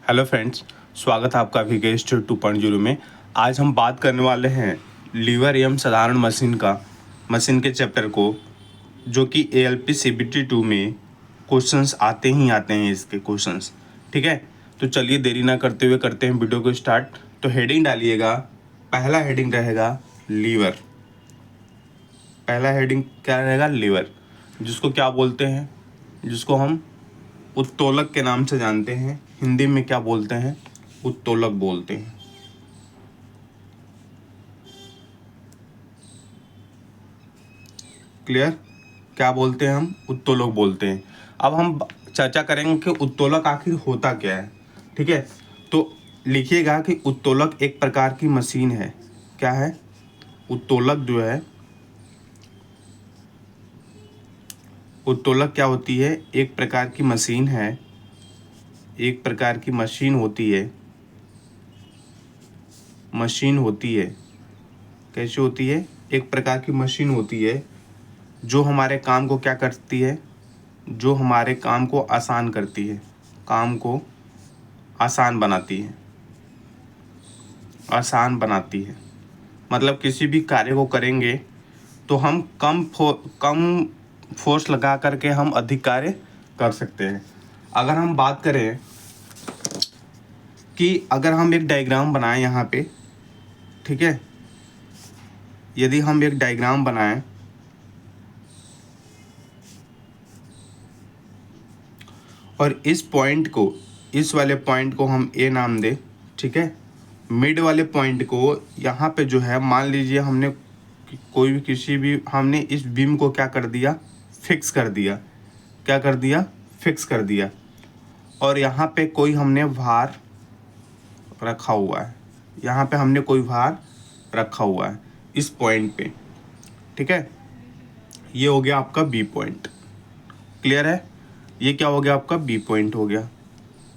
Hello friends, स्वागत है आपका विकेस्ट 2.0 में। आज हम बात करने वाले हैं लीवर एवं साधारण मशीन के चैप्टर को, जो कि ALP CBT 2 में क्वेश्चंस आते हैं इसके क्वेश्चंस। ठीक है, तो चलिए देरी ना करते हुए करते हैं वीडियो को स्टार्ट। तो हेडिंग डालिएगा, पहला हेडिंग रहेगा लीवर। पहला हेडिंग क्या रहेगा? लीवर, जिसको क्या बोलते हैं? जिसको हम उत्तोलक के नाम से जानते हैं। हिंदी में क्या बोलते हैं? उत्तोलक बोलते हैं। क्लियर? क्या बोलते हैं हम? उत्तोलक बोलते हैं। अब हम चर्चा करेंगे कि उत्तोलक आखिर होता क्या है। ठीक है, तो लिखिएगा कि उत्तोलक एक प्रकार की मशीन है। क्या है? उत्तोलक जो है, उत्तोलक क्या होती है? एक प्रकार की मशीन है। एक प्रकार की मशीन होती है। मशीन होती है। कैसी होती है? एक प्रकार की मशीन होती है जो हमारे काम को क्या करती है? जो हमारे काम को आसान करती है। काम को आसान बनाती है। आसान बनाती है मतलब किसी भी कार्य को करेंगे तो हम कम फोर्स लगा करके हम अधिक कार्य कर सकते हैं। अगर हम बात करें कि अगर हम एक डायग्राम बनाएं यहाँ पे, ठीक है, यदि हम एक डायग्राम बनाएं और इस वाले पॉइंट को हम ए नाम दें, ठीक है, मिड वाले पॉइंट को यहाँ पे जो है, मान लीजिए हमने हमने इस बीम को क्या कर दिया? फिक्स कर दिया। क्या कर दिया? फिक्स कर दिया। और यहाँ पे कोई हमने भार रखा हुआ है। यहाँ पे हमने कोई भार रखा हुआ है इस पॉइंट पे। ठीक है, ये हो गया आपका बी पॉइंट। क्लियर है? ये क्या हो गया? आपका बी पॉइंट हो गया।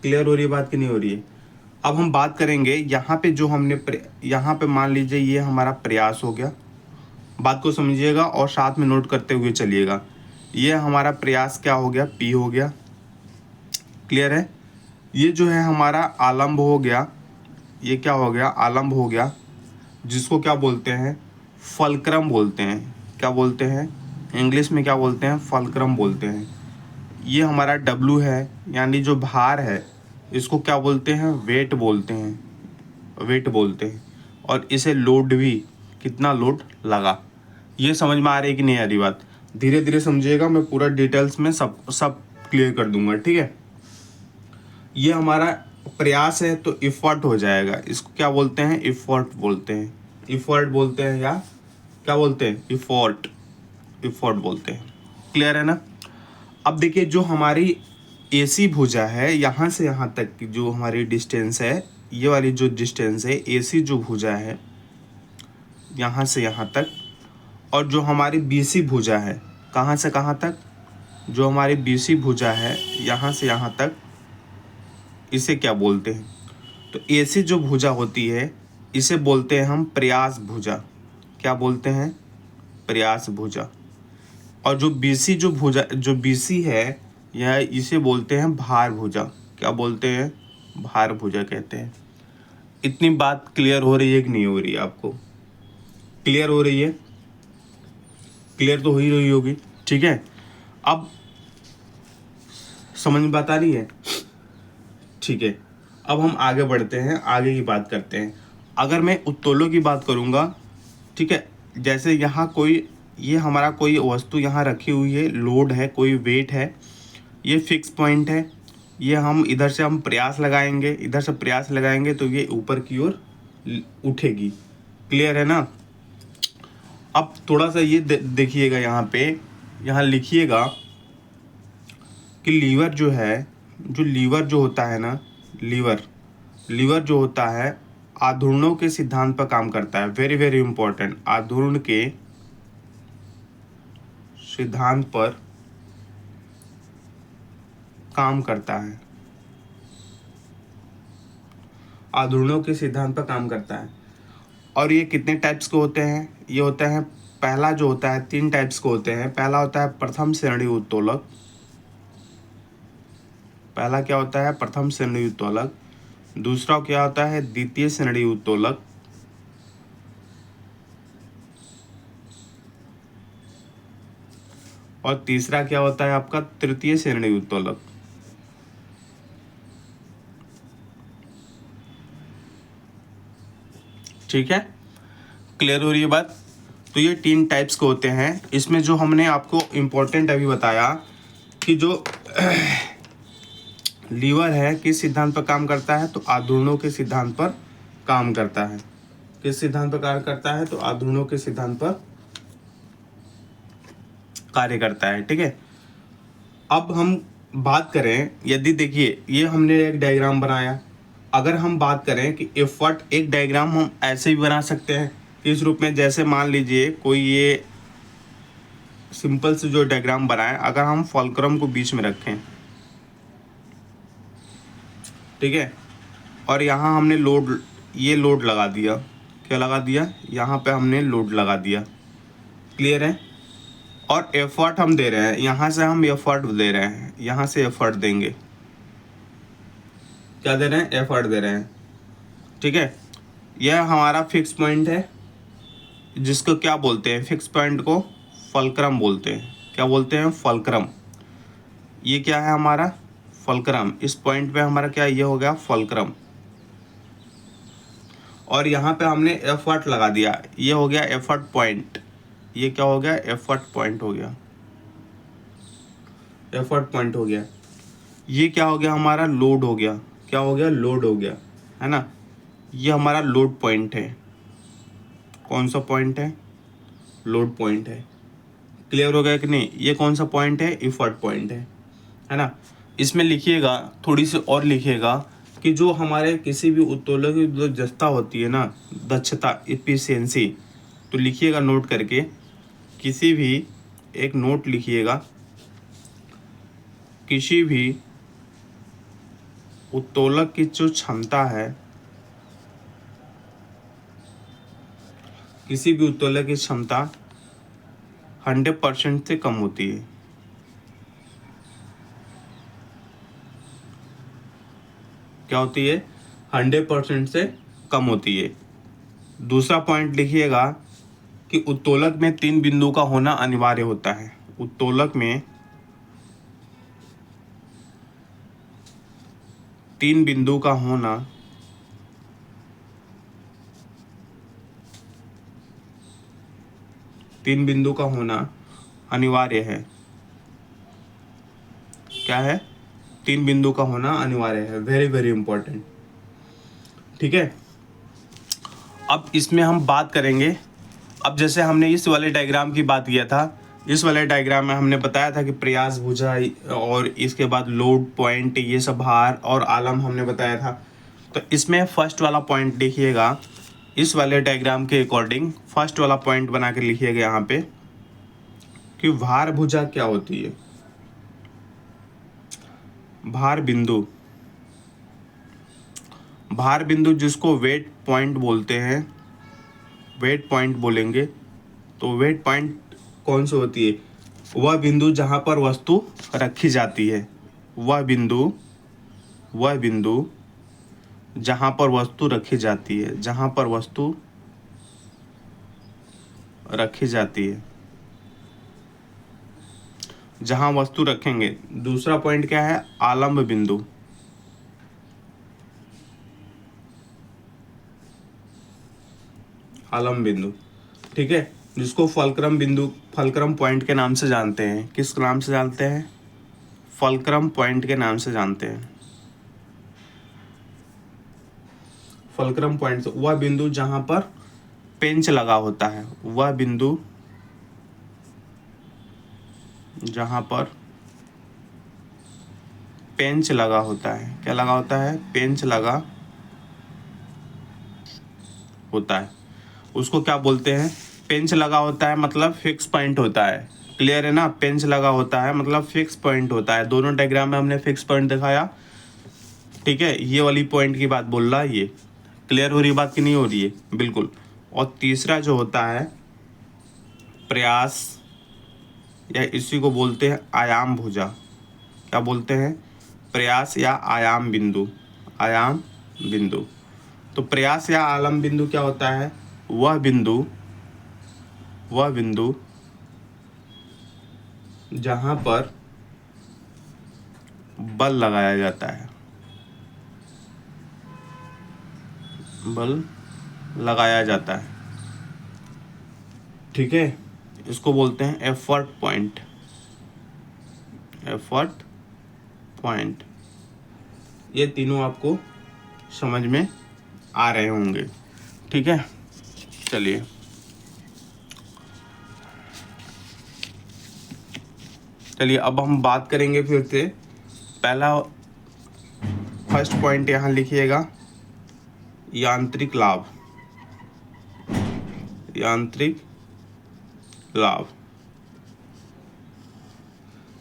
क्लियर हो रही है बात कि नहीं हो रही है? अब हम बात करेंगे यहाँ पे जो हमने यहाँ पे मान लीजिए ये हमारा प्रयास हो गया। बात को समझिएगा और साथ में नोट करते हुए चलिएगा। ये हमारा प्रयास क्या हो गया? पी हो गया। क्लियर है? ये जो है हमारा आलंब हो गया। ये क्या हो गया? आलंब हो गया, जिसको क्या बोलते हैं? फलक्रम बोलते हैं। क्या बोलते हैं? इंग्लिश में क्या बोलते हैं? फलक्रम बोलते हैं। ये हमारा डब्लू है, यानी जो भार है, इसको क्या बोलते हैं? वेट बोलते हैं। वेट बोलते हैं। और इसे लोड भी, कितना लोड लगा। ये समझ में आ रही है कि नहीं आ रही बात? धीरे धीरे समझिएगा, मैं पूरा डिटेल्स में सब क्लियर कर दूंगा। ठीक है, ये हमारा प्रयास है तो इफर्ट हो जाएगा। इसको क्या बोलते हैं? इफर्ट बोलते हैं। इफर्ट बोलते हैं या क्या बोलते हैं? इफर्ट। इफर्ट बोलते हैं। क्लियर है ना? अब देखिए, जो हमारी AC भुजा है, यहाँ से यहाँ तक की जो हमारी डिस्टेंस है, ये वाली जो डिस्टेंस है, AC जो भुजा है यहाँ से यहाँ तक, और जो हमारी BC भुजा है, कहाँ से कहाँ तक? जो हमारी BC भुजा है यहाँ से यहाँ तक, इसे क्या बोलते हैं? तो AC जो भुजा होती है, इसे बोलते हैं हम प्रयास भुजा। क्या बोलते हैं? प्रयास भुजा। और जो BC है, यह इसे बोलते हैं भार भुजा। क्या बोलते हैं? भार भुजा कहते हैं। इतनी बात क्लियर हो रही है कि नहीं हो रही है आपको? क्लियर हो रही है? क्लियर तो हो ही रही होगी। ठीक है, अब समझ में बात आ रही है? ठीक है, अब हम आगे बढ़ते हैं, आगे की बात करते हैं। अगर मैं उत्तोलों की बात करूँगा, ठीक है, जैसे यहाँ कोई, ये हमारा कोई वस्तु यहाँ रखी हुई है, लोड है, कोई वेट है, ये फिक्स पॉइंट है। ये हम इधर से हम प्रयास लगाएंगे, इधर से प्रयास लगाएंगे तो ये ऊपर की ओर उठेगी। क्लियर है ना? अब थोड़ा सा ये देखिएगा, यहाँ पे यहाँ लिखिएगा कि लीवर जो है, लीवर जो होता है ना, लीवर जो होता है, आघूर्णों के सिद्धांत पर काम करता है। वेरी वेरी इंपॉर्टेंट, आघूर्ण के सिद्धांत पर काम करता है। आघूर्णों के सिद्धांत पर काम करता है। और ये कितने टाइप्स के होते हैं? ये होते हैं, पहला जो होता है, 3 टाइप्स के होते हैं। पहला होता है प्रथम श्रेणी उत्तोलक। पहला क्या होता है? प्रथम श्रेणी उत्तोलक। दूसरा क्या होता है द्वितीय श्रेणी उत्तोलक, और तीसरा क्या होता है आपका तृतीय श्रेणी उत्तोलक। ठीक है, क्लियर हो रही है बात। तो ये 3 टाइप्स के होते हैं। इसमें जो हमने आपको इम्पोर्टेंट अभी बताया कि जो लीवर है किस सिद्धांत पर काम करता है, तो आघूर्णों के सिद्धांत पर काम करता है। किस सिद्धांत पर कार्य करता है, तो आघूर्णों के सिद्धांत पर कार्य करता है। ठीक है, अब हम बात करें, यदि देखिए ये हमने एक डायग्राम बनाया, अगर हम बात करें कि एफर्ट, एक डायग्राम हम ऐसे भी बना सकते हैं इस रूप में, जैसे मान लीजिए कोई ये सिंपल से जो डायग्राम बनाए, अगर हम फॉल्क्रम को बीच में रखें, ठीक है, और यहाँ हमने लोड, ये लोड लगा दिया, क्या लगा दिया, यहाँ पे हमने लोड लगा दिया, क्लियर है, और एफर्ट हम दे रहे हैं, यहाँ से हम एफर्ट दे रहे हैं, यहाँ से एफर्ट देंगे, क्या दे रहे हैं, एफर्ट दे रहे हैं। ठीक है, यह हमारा फिक्स पॉइंट है, जिसको क्या बोलते हैं, फिक्स पॉइंट को फल्क्रम बोलते हैं। क्या बोलते हैं, फल्क्रम। ये क्या है हमारा फल्क्रम, इस पॉइंट पे हमारा क्या ये हो गया फल्क्रम, और यहाँ पे हमने एफर्ट लगा दिया, ये हो गया एफर्ट पॉइंट। ये क्या हो गया, एफर्ट पॉइंट हो गया, एफर्ट पॉइंट हो गया। ये क्या हो गया हमारा, लोड हो गया, क्या हो गया, लोड हो गया, है ना। ये हमारा लोड पॉइंट है। कौन सा पॉइंट है, लोड पॉइंट है। क्लियर हो गया कि नहीं, ये कौन सा पॉइंट है, एफर्ट पॉइंट है ना। इसमें लिखिएगा, थोड़ी सी और लिखिएगा कि जो हमारे किसी भी उत्तोलक की जो दक्षता होती है ना, दक्षता, एफिशिएंसी, तो लिखिएगा नोट करके, किसी भी एक नोट लिखिएगा, किसी भी उत्तोलक की जो क्षमता है, किसी भी उत्तोलक की क्षमता 100% से कम होती है। क्या होती है, 100% से कम होती है। दूसरा पॉइंट लिखिएगा कि उत्तोलक में 3 बिंदु का होना अनिवार्य होता है। उत्तोलक में 3 बिंदु का होना अनिवार्य है। क्या है, 3 बिंदु का होना अनिवार्य है, वेरी वेरी इंपॉर्टेंट। ठीक है, अब इसमें हम बात करेंगे, अब जैसे हमने इस वाले डायग्राम की बात किया था, इस वाले डायग्राम में हमने बताया था कि प्रयास भुजा और इसके बाद लोड पॉइंट, ये सब भार और आलम हमने बताया था। तो इसमें फर्स्ट वाला पॉइंट देखिएगा, इस वाले डायग्राम के अकॉर्डिंग फर्स्ट वाला पॉइंट बना के लिखिएगा यहाँ पे कि भार भुजा क्या होती है। भार बिंदु, भार बिंदु जिसको वेट पॉइंट बोलते हैं, वेट पॉइंट बोलेंगे, तो वेट पॉइंट कौन सी होती है, वह बिंदु जहाँ पर वस्तु रखी जाती है, वह बिंदु जहाँ पर वस्तु रखी जाती है, जहाँ पर वस्तु रखी जाती है, जहाँ वस्तु रखेंगे। दूसरा पॉइंट क्या है, आलम्ब बिंदु, आलम्ब बिंदु, ठीक है, जिसको फल्क्रम बिंदु, फल्क्रम पॉइंट के नाम से जानते हैं। किस नाम से जानते हैं, फल्क्रम पॉइंट के नाम से जानते हैं। फल्क्रम पॉइंट वह बिंदु जहां पर पेंच लगा होता है, वह बिंदु जहां पर पेंच लगा होता है। क्या लगा होता है, पेंच लगा होता है, उसको क्या बोलते हैं, पेंच लगा होता है मतलब फिक्स पॉइंट होता है। क्लियर है ना, पेंच लगा होता है मतलब फिक्स पॉइंट होता है। दोनों डायग्राम में हमने फिक्स पॉइंट दिखाया। ठीक है, ये वाली पॉइंट की बात बोल रहा है ये। क्लियर हो रही बात कि नहीं हो रही है, बिल्कुल। और तीसरा जो होता है प्रयास, या इसी को बोलते हैं आयाम भुजा। क्या बोलते हैं, प्रयास या आयाम बिंदु, आयाम बिंदु। तो प्रयास या आलम बिंदु क्या होता है? वह बिंदु जहां पर बल लगाया जाता है, बल लगाया जाता है, ठीक है। इसको बोलते हैं एफर्ट पॉइंट। एफर्ट पॉइंट, ये तीनों आपको समझ में आ रहे होंगे, ठीक है। चलिए अब हम बात करेंगे फिर से। पहला फर्स्ट पॉइंट यहाँ लिखिएगा, यांत्रिक लाभ। यांत्रिक लाभ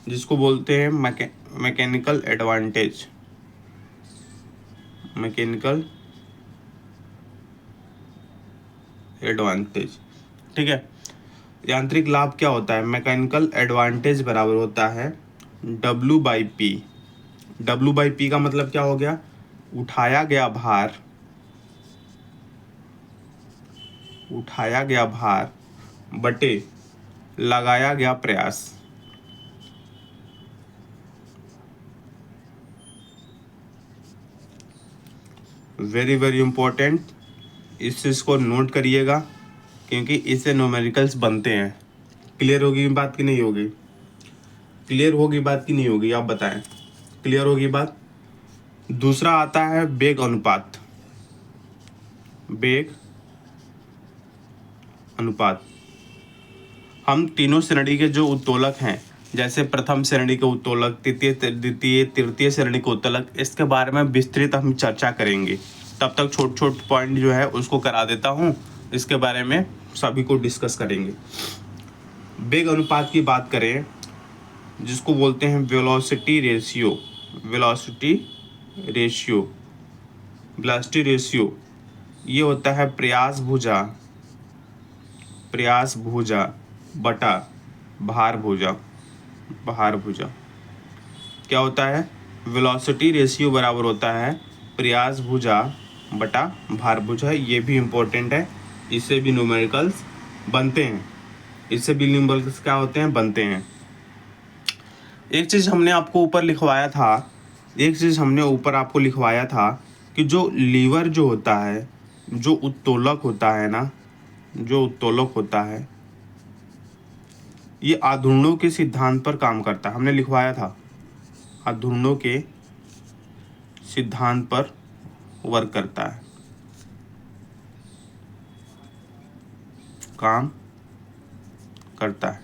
जिसको बोलते हैं मैकेनिकल एडवांटेज। मैकेनिकल एडवांटेज, ठीक है। यांत्रिक लाभ क्या होता है? मैकेनिकल एडवांटेज बराबर होता है W/P। W/P का मतलब क्या हो गया? उठाया गया भार बटे लगाया गया प्रयास। वेरी वेरी इंपॉर्टेंट, इस चीज़ को नोट करिएगा क्योंकि इससे न्यूमेरिकल्स बनते हैं। क्लियर होगी बात कि नहीं होगी? क्लियर होगी बात कि नहीं होगी? आप बताएं, क्लियर होगी बात? दूसरा आता है वेग अनुपात। वेग अनुपात, हम तीनों श्रेणी के जो उत्तोलक हैं, जैसे प्रथम श्रेणी के उत्तोलक, द्वितीय तृतीय श्रेणी के उत्तोलक, इसके बारे में विस्तृत हम चर्चा करेंगे। तब तक छोट पॉइंट जो है उसको करा देता हूँ, इसके बारे में सभी को डिस्कस करेंगे। वेग अनुपात की बात करें, जिसको बोलते हैं वेलोसिटी रेशियो। वेलोसिटी रेशियो ये होता है प्रयास भुजा बटा भार भुजा। क्या होता है? वेलोसिटी रेशियो बराबर होता है प्रयास भुजा बटा भार भुजा। ये भी इम्पोर्टेंट है, इससे भी न्यूमेरिकल्स बनते हैं। क्या होते हैं? बनते हैं। एक चीज़ हमने आपको ऊपर आपको लिखवाया था कि जो लीवर जो होता है, जो उत्तोलक होता है, ये आघूर्णों के सिद्धांत पर काम करता है। हमने लिखवाया था, आघूर्णों के सिद्धांत पर वर्क करता है, काम करता है।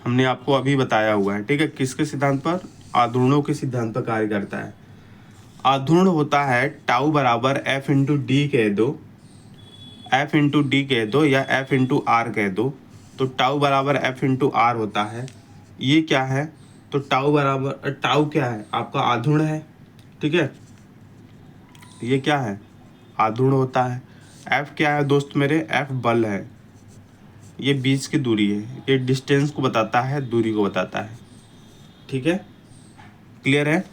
हमने आपको अभी बताया हुआ है, ठीक है। किसके सिद्धांत पर? आघूर्णों के सिद्धांत पर कार्य करता है। आघूर्ण होता है टाउ बराबर F इंटू डी कह दो या F इंटू आर कह दो। तो टाउ बराबर F इंटू आर होता है। ये क्या है? तो टाउ क्या है? आपका आघूर्ण है, ठीक है। ये क्या है? आघूर्ण होता है। F क्या है दोस्त मेरे? F बल है। ये बीच की दूरी है, ये डिस्टेंस को बताता है, दूरी को बताता है, ठीक है। क्लियर है?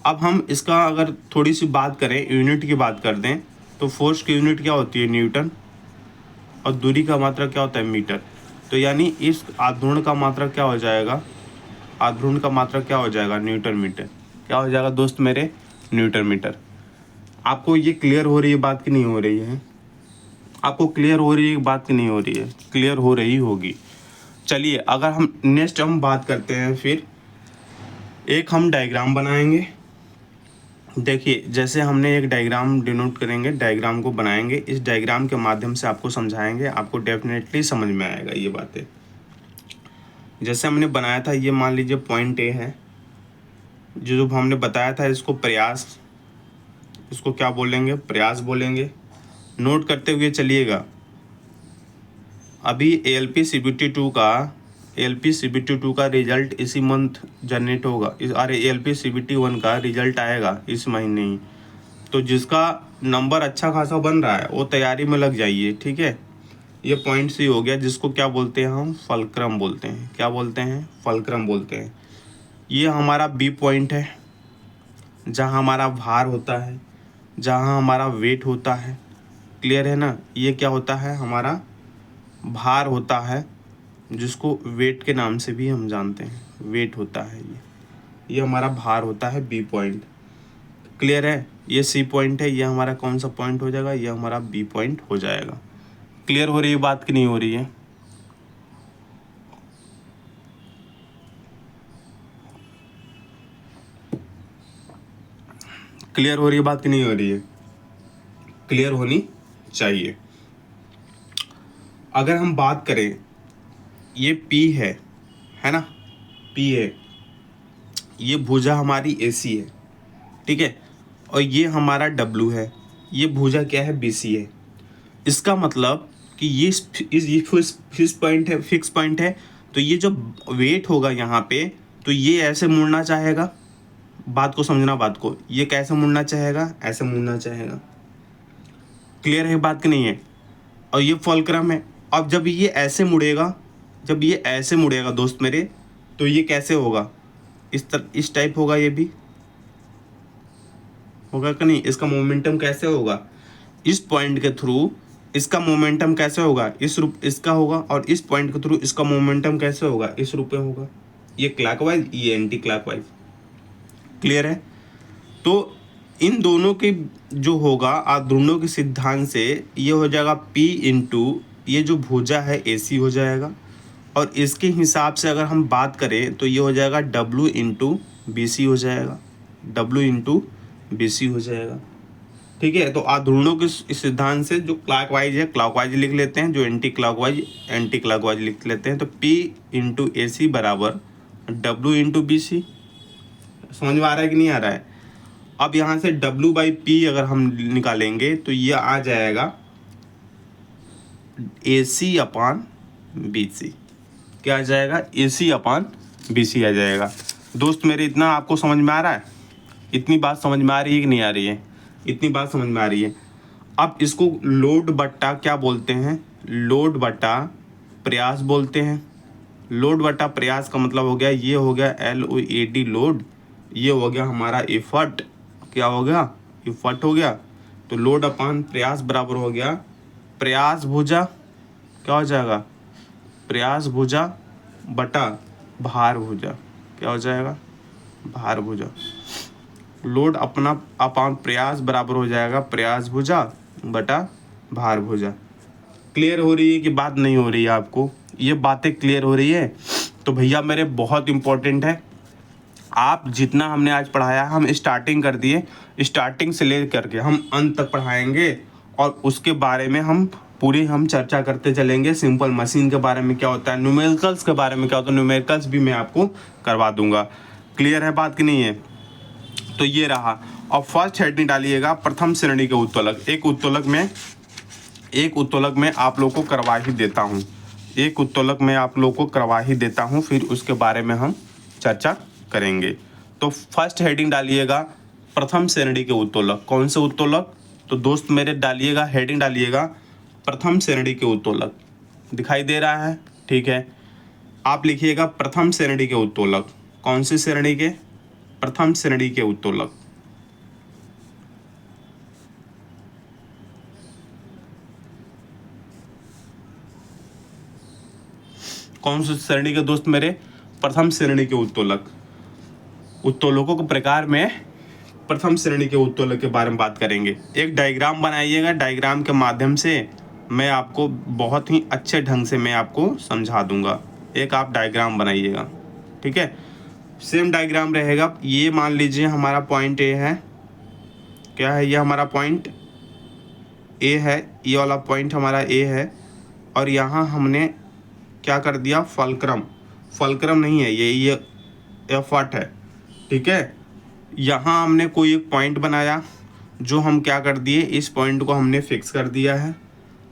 अब हम इसका अगर थोड़ी सी बात करें, यूनिट की बात कर दें, तो फोर्स की यूनिट क्या होती है? न्यूटन। और दूरी का मात्रक क्या होता है? मीटर। तो यानी इस आघूर्ण का मात्रक क्या हो जाएगा? Newton metre. क्या हो जाएगा दोस्त मेरे? Newton metre. आपको ये क्लियर हो रही है बात कि नहीं हो रही है? आपको क्लियर हो रही है बात कि नहीं हो रही है? क्लियर हो रही होगी। चलिए अगर हम नेक्स्ट बात करते हैं, फिर एक हम डायग्राम बनाएंगे। देखिए, जैसे हमने एक डायग्राम डिनोट करेंगे, डायग्राम को बनाएंगे, इस डायग्राम के माध्यम से आपको समझाएंगे, आपको डेफिनेटली समझ में आएगा ये बातें। जैसे हमने बनाया था, ये मान लीजिए पॉइंट ए है, जो हमने बताया था इसको प्रयास, इसको क्या बोलेंगे? प्रयास बोलेंगे। नोट करते हुए चलिएगा। अभी ALP CBT 2 का रिजल्ट इसी मंथ जनरेट होगा। ALP CBT 1 का रिजल्ट आएगा इस महीने ही। तो जिसका नंबर अच्छा खासा बन रहा है वो तैयारी में लग जाइए, ठीक है। ये पॉइंट सी हो गया, जिसको क्या बोलते हैं हम? फलक्रम बोलते हैं। क्या बोलते हैं? फलक्रम बोलते हैं। ये हमारा B पॉइंट है, जहाँ हमारा भार होता है, जहाँ हमारा वेट होता है, क्लियर है ना। ये क्या होता है, हमारा भार होता है, जिसको वेट के नाम से भी हम जानते हैं, वेट होता है ये हमारा भार होता है बी पॉइंट, क्लियर है। ये सी पॉइंट है, ये हमारा कौन सा पॉइंट हो जाएगा, ये हमारा बी पॉइंट हो जाएगा। क्लियर हो रही है बात कि नहीं हो रही है? क्लियर हो रही है बात कि नहीं हो रही है? क्लियर होनी चाहिए। अगर हम बात करें, ये P है ना, P है, ये भुजा हमारी AC है, ठीक है, और ये हमारा W है, ये भुजा क्या है, BC है। इसका मतलब कि ये फिक्स पॉइंट है, फिक्स पॉइंट है, तो ये जो वेट होगा यहाँ पे, तो ये ऐसे मुड़ना चाहेगा, बात को समझना, बात को, ये कैसे मुड़ना चाहेगा, ऐसे मुड़ना चाहेगा। क्लियर है बात कि नहीं है? और ये फुलक्रम है। अब जब ये ऐसे मुड़ेगा, जब ये ऐसे मुड़ेगा दोस्त मेरे, तो ये कैसे होगा, इस टाइप होगा, ये भी होगा कि नहीं? इसका मोमेंटम कैसे होगा, इस पॉइंट के थ्रू इसका मोमेंटम कैसे होगा, इस रूप इसका होगा, और इस पॉइंट के थ्रू इसका मोमेंटम कैसे होगा, इस रूप में होगा। ये क्लॉकवाइज, ये एंटी क्लॉकवाइज। क्लियर है? तो इन दोनों के जो होगा आघूर्णों के सिद्धांत से, ये हो जाएगा P इंटू ये जो भुजा है AC हो जाएगा, और इसके हिसाब से अगर हम बात करें तो ये हो जाएगा W इंटू BC हो जाएगा, W इंटू BC हो जाएगा, ठीक है। तो आघूर्णों के इस सिद्धांत से जो क्लॉकवाइज है क्लॉकवाइज लिख लेते हैं, जो एंटी क्लॉकवाइज लिख लेते हैं। तो P इंटू AC बराबर W इंटू BC। समझ में आ रहा है कि नहीं आ रहा है? अब यहाँ से W/P अगर हम निकालेंगे तो ये आ जाएगा AC/BC। क्या आ जाएगा, AC/BC आ जाएगा। दोस्त मेरे, इतना आपको समझ में आ रहा है? इतनी बात समझ में आ रही है कि नहीं आ रही है? इतनी बात समझ में आ रही है। अब इसको लोड बट्टा क्या बोलते हैं, लोड बट्टा प्रयास बोलते हैं। लोड बट्टा प्रयास का मतलब हो गया, ये हो गया LOAD लोड, ये हो गया हमारा एफर्ट, क्या हो गया, एफर्ट हो गया। तो लोड अपान प्रयास बराबर हो गया प्रयास भुजा, क्या हो जाएगा, प्रयास भुजा बटा भार भुजा, क्या हो जाएगा, भार भुजा। लोड अपना अपान प्रयास बराबर हो जाएगा प्रयास भुजा बटा भार भुजा। क्लियर हो रही है कि बात नहीं हो रही है आपको? ये बातें क्लियर हो रही है? तो भैया मेरे बहुत इंपॉर्टेंट है, आप जितना हमने आज पढ़ाया, हम स्टार्टिंग कर दिए, स्टार्टिंग से ले करके हम अंत तक पढ़ाएंगे, और उसके बारे में हम पूरी चर्चा करते चलेंगे। सिंपल मशीन के बारे में क्या होता है, न्यूमेरिकल्स के बारे में क्या होता है, न्यूमेरिकल्स भी मैं आपको करवा दूंगा। क्लियर है बात कि नहीं है? तो ये रहा। और फर्स्ट हेडिंग डालिएगा प्रथम श्रेणी के उत्तोलक। एक उत्तोलक में आप लोग को करवा ही देता हूँ, एक उत्तोलक में आप लोग को करवा ही देता हूँ, फिर उसके बारे में हम चर्चा करेंगे। तो फर्स्ट हेडिंग डालिएगा प्रथम श्रेणी के उत्तोलक। कौन से उत्तोलक? तो दोस्त मेरे डालिएगा, हेडिंग डालिएगा प्रथम श्रेणी के उत्तोलक। दिखाई दे रहा है? ठीक है, आप लिखिएगा प्रथम श्रेणी के उत्तोलक। कौन सी श्रेणी के? प्रथम श्रेणी के उत्तोलक। कौन सी श्रेणी के दोस्त मेरे? प्रथम श्रेणी के उत्तोलक। उत्तोलकों के प्रकार में प्रथम श्रेणी के उत्तोलक के बारे में बात करेंगे। एक डायग्राम बनाइएगा, डायग्राम के माध्यम से मैं आपको बहुत ही अच्छे ढंग से मैं आपको समझा दूंगा। एक आप डायग्राम बनाइएगा, ठीक है, सेम डायग्राम रहेगा। ये मान लीजिए हमारा पॉइंट ए है, क्या है, ये हमारा पॉइंट ए है, ये वाला पॉइंट हमारा ए है, और यहाँ हमने क्या कर दिया, फलक्रम नहीं है ये एफर्ट है, ठीक है। यहाँ हमने कोई एक पॉइंट बनाया, जो हम क्या कर दिए, इस पॉइंट को हमने फिक्स कर दिया है,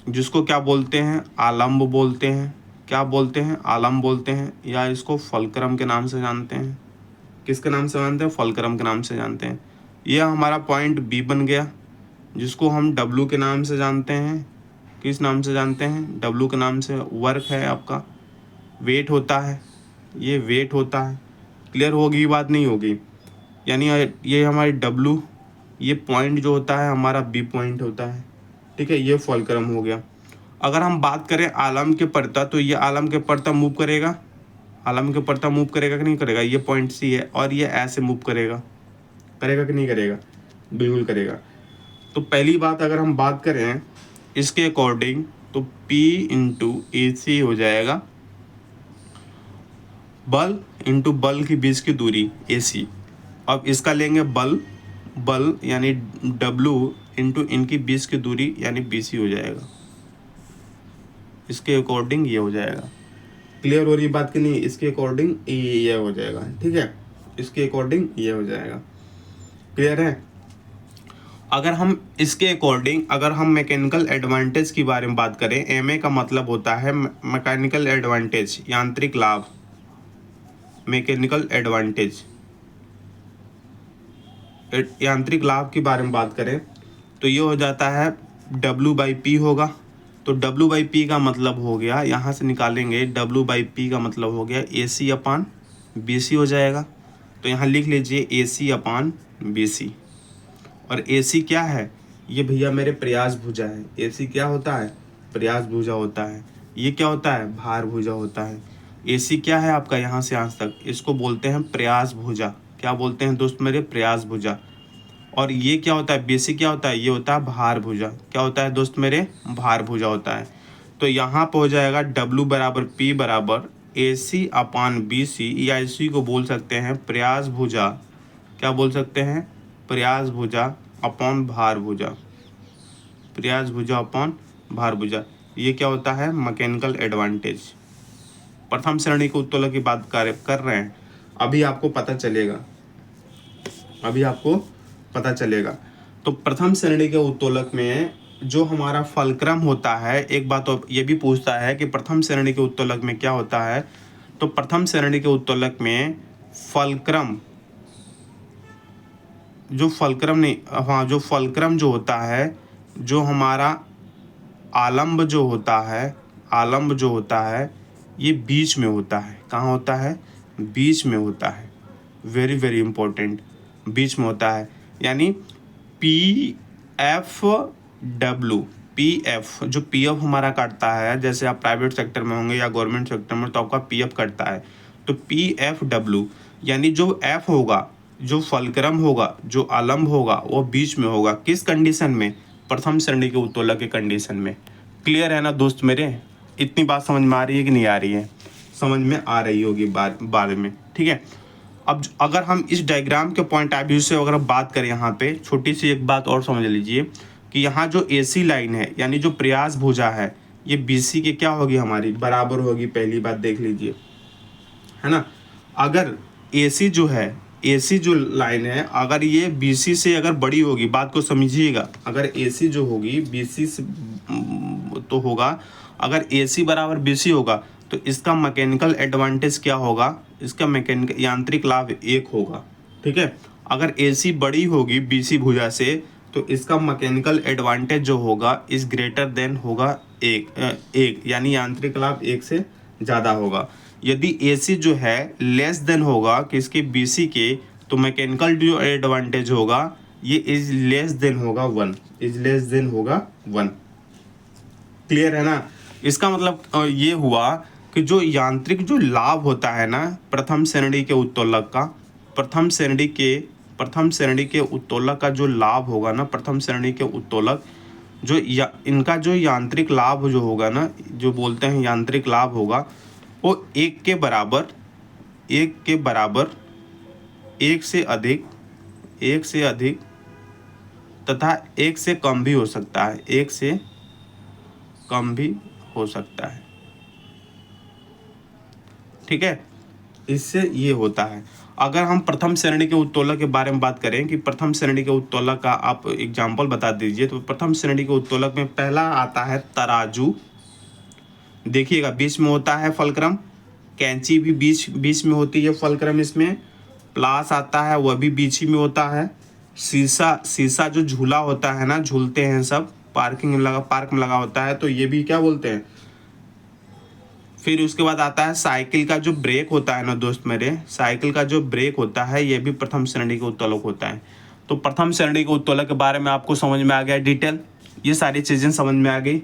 जिसको क्या बोलते हैं, आलम्ब बोलते हैं। क्या बोलते हैं? आलम्ब बोलते हैं, या इसको फलक्रम के नाम से जानते हैं। किसके नाम से जानते हैं? फलक्रम के नाम से जानते हैं। यह हमारा पॉइंट बी बन गया, जिसको हम डब्लू के नाम से जानते हैं। किस नाम से जानते हैं? डब्लू के नाम से। वर्क है आपका, वेट होता है, ये वेट होता है। क्लियर होगी बात नहीं होगी? यानी ये हमारी डब्लू ये पॉइंट जो होता है हमारा बी पॉइंट होता है, ठीक है, ये फुलक्रम हो गया। अगर हम बात करें आलम के पड़ता, तो ये आलम के पड़ता मूव करेगा, आलम के पड़ता मूव करेगा कि नहीं करेगा, ये पॉइंट सी है और ये ऐसे मूव करेगा, करेगा कि नहीं करेगा, बिल्कुल करेगा। तो पहली बात अगर हम बात करें इसके अकॉर्डिंग, तो P इंटू ए सी हो जाएगा बल इंटू बल के बीच की दूरी ए सी। अब इसका लेंगे बल, बल यानी W इंटू इनकी बीच की दूरी यानी बी सी हो जाएगा। इसके अकॉर्डिंग ये हो जाएगा। क्लियर हो रही बात कि नहीं? इसके अकॉर्डिंग ये हो जाएगा, ठीक है, इसके अकॉर्डिंग ये हो जाएगा। क्लियर है? अगर हम इसके अकॉर्डिंग, अगर हम मैकेनिकल एडवांटेज की बारे में बात करें, एम ए का मतलब होता है मैकेनिकल एडवांटेज, यांत्रिक लाभ, मैकेनिकल एडवांटेज, यांत्रिक लाभ के बारे में बात करें तो ये हो जाता है W/P होगा। तो W/P का मतलब हो गया, यहाँ से निकालेंगे W/P का मतलब हो गया AC/BC हो जाएगा। तो यहाँ लिख लीजिए AC/BC। और AC क्या है? ये भैया मेरे प्रयास भुजा है। AC क्या होता है? प्रयास भुजा होता है। ये क्या होता है? भार भुजा होता है। AC क्या है आपका यहाँ से यहाँ तक? इसको बोलते हैं प्रयास भुजा। क्या बोलते हैं दोस्त मेरे? प्रयास भुजा। और ये क्या होता है? BC क्या होता है? ये होता है भार भुजा। क्या होता है दोस्त मेरे? भार भुजा होता है। तो यहाँ पर हो जाएगा W/P बराबर AC/BC, या इसी को बोल सकते हैं प्रयास भुजा। क्या बोल सकते हैं? प्रयास भुजा अपॉन भार भुजा, प्रयास भुजा अपॉन भार भुजा। ये क्या होता है? Mechanical advantage. प्रथम श्रेणी के उत्तोलक की बात कर रहे हैं, अभी आपको पता चलेगा, अभी आपको पता चलेगा। तो प्रथम श्रेणी के उत्तोलक में जो हमारा फलक्रम होता है, एक बात तो ये भी पूछता है कि प्रथम श्रेणी के उत्तोलक में क्या होता है। तो प्रथम श्रेणी के उत्तोलक में फलक्रम, जो फलक्रम नहीं, हाँ, जो फलक्रम जो होता है, जो हमारा आलम्ब जो होता है, आलम्ब जो होता है, ये बीच में होता है। कहाँ होता है? बीच में होता है। वेरी वेरी इंपॉर्टेंट, बीच में होता है। यानी PF/W, PF, जो PF हमारा काटता है, जैसे आप प्राइवेट सेक्टर में होंगे या गवर्नमेंट सेक्टर में, तो आपका PF कटता है। तो PF/W यानी जो F होगा, जो फलक्रम होगा, जो आलम्ब होगा, वो बीच में होगा। किस कंडीशन में? प्रथम श्रेणी के उत्तोलक के कंडीशन में। क्लियर है ना दोस्त मेरे? इतनी बात समझ में आ रही है कि नहीं आ रही है? समझ में आ रही होगी बाद में, ठीक है। अब अगर हम इस डायग्राम के पॉइंट ऑफ व्यू से अगर बात करें, यहाँ पे छोटी सी एक बात और समझ लीजिए कि यहाँ जो AC लाइन है, यानी जो प्रयास भुजा है, ये BC के क्या होगी? हमारी बराबर होगी। पहली बात देख लीजिए, है ना। अगर AC जो है, AC जो लाइन है, अगर ये BC से अगर बड़ी होगी, बात को समझिएगा, अगर AC जो होगी BC से तो होगा, अगर AC बराबर BC होगा तो इसका मैकेनिकल एडवांटेज क्या होगा? इसका मैकेनिकल यांत्रिक लाभ 1 होगा, ठीक है। अगर AC बड़ी होगी BC भुजा से, तो इसका मैकेनिकल एडवांटेज जो होगा इज ग्रेटर देन होगा 1, यानी यांत्रिक लाभ 1 से ज़्यादा होगा। यदि AC जो है लेस देन होगा किसके? BC के, तो मैकेनिकल जो एडवांटेज होगा ये इज लेस देन होगा 1, इज लेस देन होगा 1। क्लियर है ना? इसका मतलब ये हुआ कि जो यांत्रिक जो लाभ होता है ना प्रथम श्रेणी के उत्तोलक का, प्रथम श्रेणी के उत्तोलक का जो लाभ होगा ना, प्रथम श्रेणी के उत्तोलक जो इनका जो यांत्रिक लाभ जो होगा ना, जो बोलते हैं यांत्रिक लाभ होगा, वो 1 के बराबर, 1 से अधिक, 1 से अधिक तथा 1 से कम भी हो सकता है, 1 से कम भी हो सकता है, ठीक है। इससे ये होता है। अगर हम प्रथम श्रेणी के उत्तोलक के बारे में बात करें कि प्रथम श्रेणी के उत्तोलक का आप एग्जाम्पल बता दीजिए, तो प्रथम श्रेणी के उत्तोलक में पहला आता है तराजू। देखिएगा बीच में होता है फलक्रम, कैंची भी बीच में होती है फलक्रम, इसमें प्लास आता है वह भी बीच ही में होता है। शीशा जो झूला होता है ना, झूलते हैं सब, पार्क में लगा होता है, तो ये भी क्या बोलते हैं। फिर उसके बाद आता है साइकिल का जो ब्रेक होता है ना दोस्त मेरे, साइकिल का जो ब्रेक होता है ये भी प्रथम श्रेणी के उत्तोलक होता है। तो प्रथम श्रेणी के उत्तोलक के बारे में आपको समझ में आ गया डिटेल, ये सारी चीज़ें समझ में आ गई।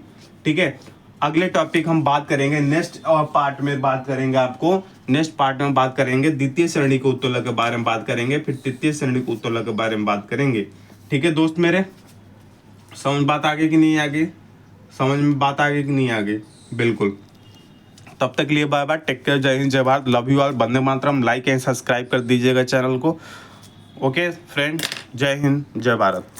ठीक है, अगले टॉपिक हम बात करेंगे नेक्स्ट पार्ट में बात करेंगे, आपको नेक्स्ट पार्ट में बात करेंगे द्वितीय श्रेणी के उत्तोलक के बारे में बात करेंगे, फिर तृतीय श्रेणी के उत्तोलक के बारे में बात करेंगे। ठीक है दोस्त मेरे, समझ बात आगे कि नहीं आगे, समझ में बात आगे कि नहीं आगे, बिल्कुल। तब तक लिए बाय बाय, टेक केयर, जय हिंद जय Bharat, love you all, Vande Mataram, like and subscribe कर दीजिएगा चैनल को। ओके फ्रेंड, जय हिंद जय भारत।